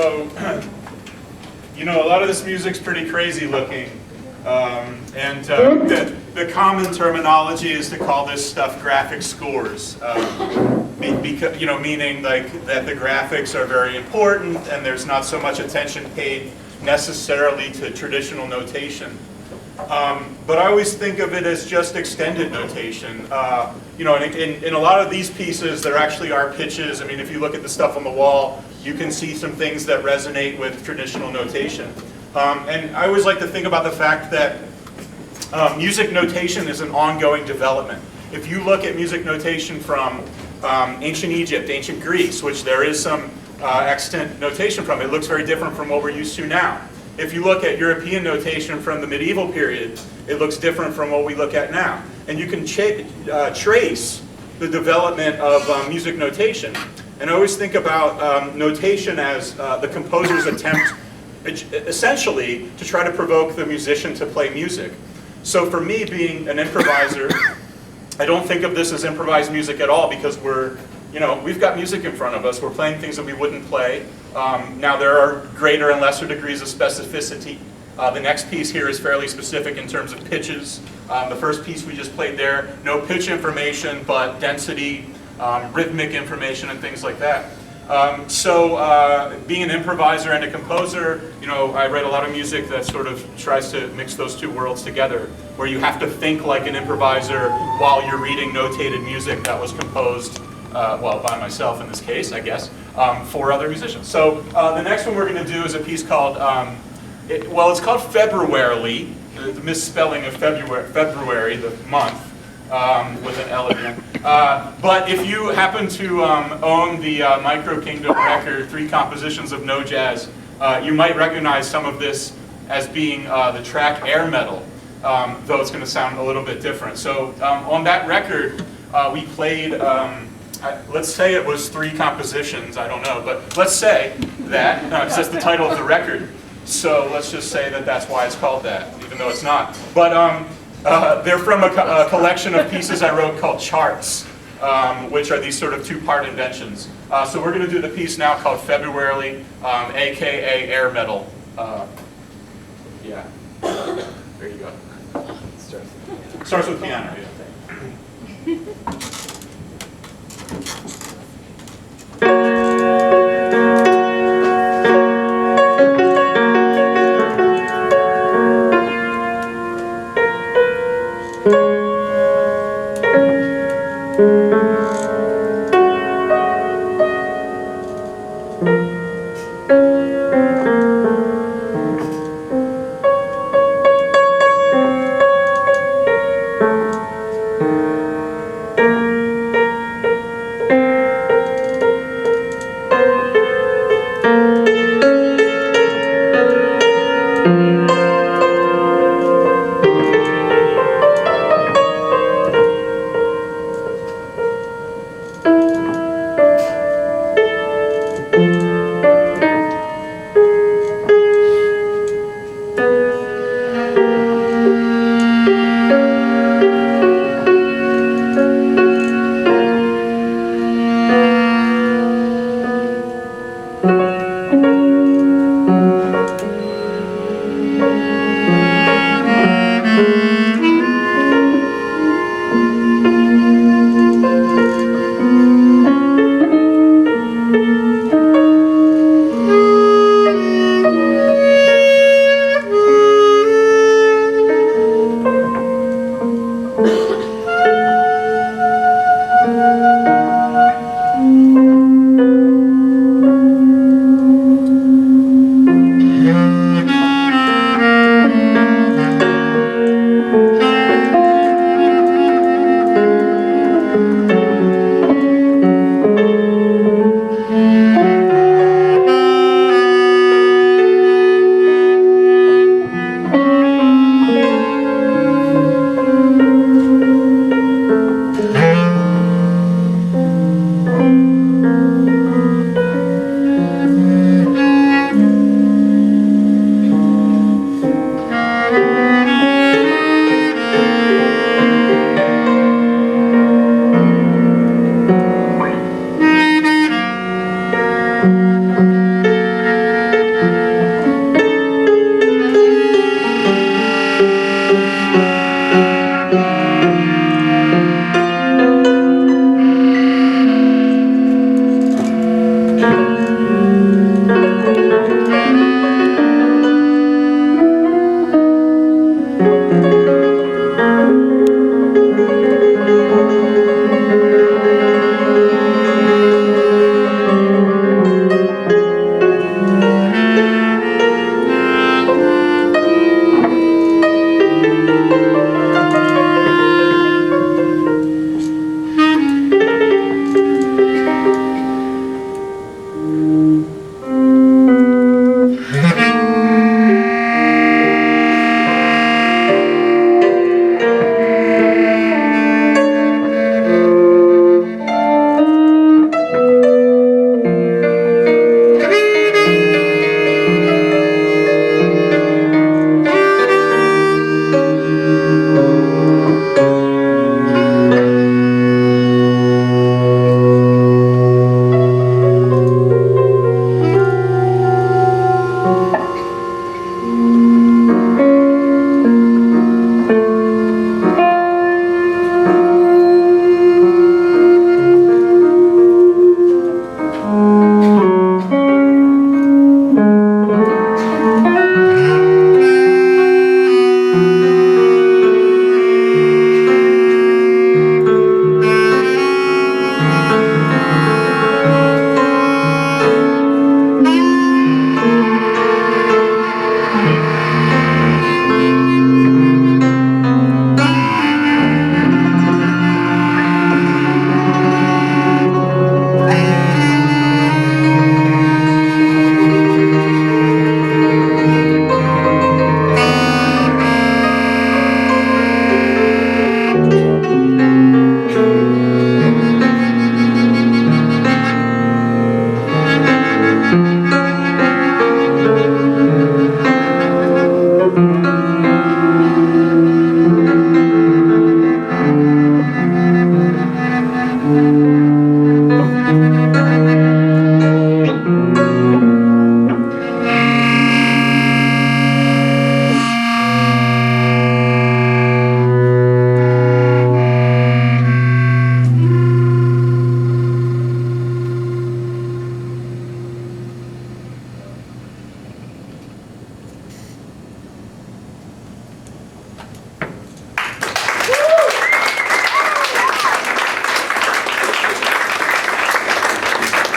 So, you know, a lot of this music's pretty crazy looking, and the common terminology is to call this stuff graphic scores, because, you know, meaning like that the graphics are very important and there's not so much attention paid necessarily to traditional notation. But I always think of it as just extended notation. You know, in a lot of these pieces, there actually are pitches. I mean, if you look at the stuff on the wall, you can see some things that resonate with traditional notation. And I always like to think about the fact that music notation is an ongoing development. If you look at music notation from ancient Egypt, ancient Greece, which there is some extant notation from, it looks very different from what we're used to now. If you look at European notation from the medieval period, it looks different from what we look at now. And you can trace the development of music notation. And I always think about notation as the composer's attempt, essentially, to try to provoke the musician to play music. So for me, being an improviser, I don't think of this as improvised music at all, because we've got music in front of us. We're playing things that we wouldn't play. Now there are greater and lesser degrees of specificity. The next piece here is fairly specific in terms of pitches. The first piece we just played there, no pitch information, but density, rhythmic information, and things like that. So being an improviser and a composer, you know, I write a lot of music that sort of tries to mix those two worlds together, where you have to think like an improviser while you're reading notated music that was composed, well, by myself in this case, I guess, for other musicians. So the next one we're going to do is a piece called, it's called FEBRUARILY, the misspelling of February, the month, with an L at the end. But if you happen to own the Microkingdom record, 3 compositions of no jazz, you might recognize some of this as being the track Air Metal, though it's going to sound a little bit different. So on that record, we played, let's say it was 3 compositions, I don't know, but let's say that, it's just the title of the record, so let's just say that that's why it's called that, even though it's not. But they're from a collection of pieces I wrote called Charts, which are these sort of 2-part inventions. So we're going to do the piece now called FEBRUARILY, aka Air Metal. Yeah, there you go. Starts with piano, yeah.